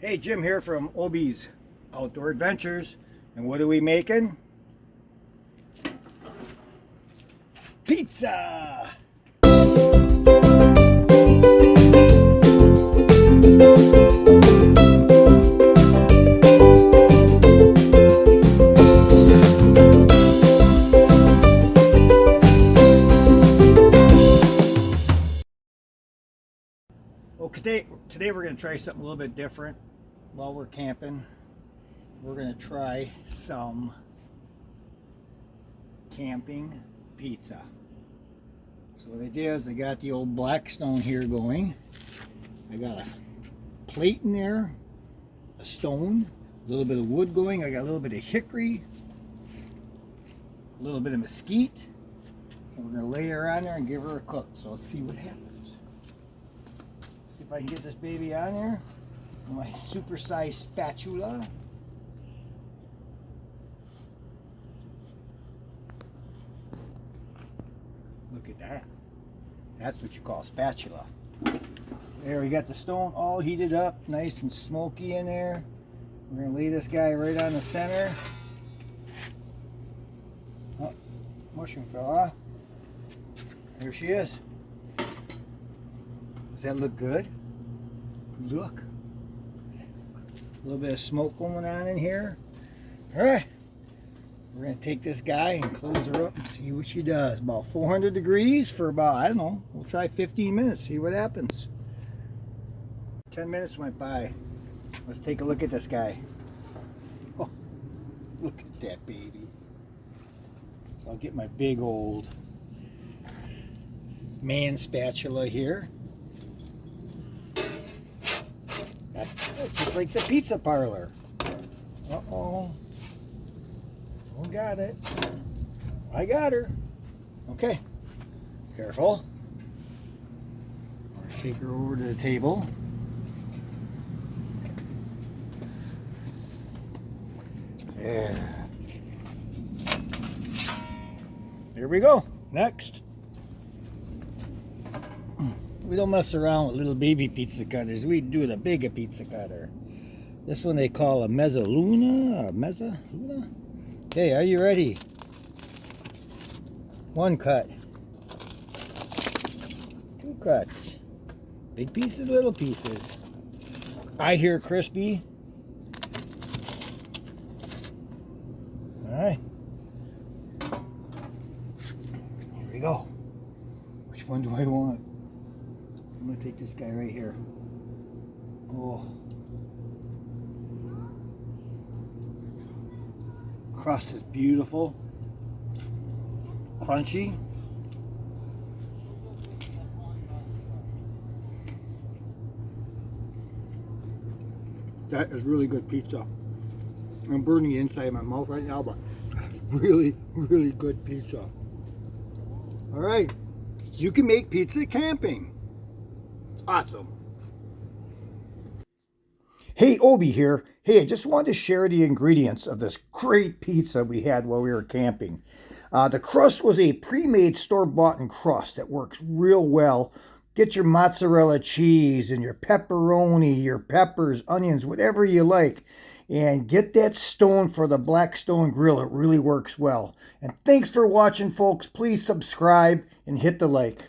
Hey, Jim here from OBIE'S Outdoor Adventures. And what are we making? Pizza! Okay, today we're going to try something a little bit different. While we're camping, we're going to try some camping pizza. So what I did is I got the old Blackstone here going. I got a plate in there, a stone, a little bit of wood going. I got a little bit of hickory, a little bit of mesquite. And we're going to lay her on there and give her a cook. So let's see what happens. See if I can get this baby on there. My super-sized spatula. Look at that. That's what you call spatula. There, we got the stone all heated up, nice and smoky in there. We're going to lay this guy right on the center. Oh, mushroom fell off. There she is. Does that look good? Look. A little bit of smoke going on in here. All right, we're going to take this guy and close her up and see what she does. About 400 degrees for about, I don't know, we'll try 15 minutes, see what happens. 10 minutes went by. Let's take a look at this guy. Oh, look at that baby. So I'll get my big old man spatula here. It's just like the pizza parlor. Uh-oh. Oh, got it. I got her. Okay. Careful. Take her over to the table. Yeah. Here we go. Next. We don't mess around with little baby pizza cutters. We do the bigger pizza cutter. This one they call a mezzaluna. Mezzaluna? Okay, are you ready? One cut. Two cuts. Big pieces, little pieces. I hear crispy. Alright. Here we go. Which one do I want? I'm going to take this guy right here. Oh. Crust is beautiful. Crunchy. That is really good pizza. I'm burning the inside of my mouth right now, but really, really good pizza. Alright. You can make pizza camping. Awesome. Hey, Obi here. Hey, I just wanted to share the ingredients of this great pizza we had while we were camping. The crust was a pre-made store-bought crust that works real well. Get your mozzarella cheese and your pepperoni, your peppers, onions, whatever you like. And get that stone for the Blackstone Grill. It really works well. And thanks for watching, folks. Please subscribe and hit the like.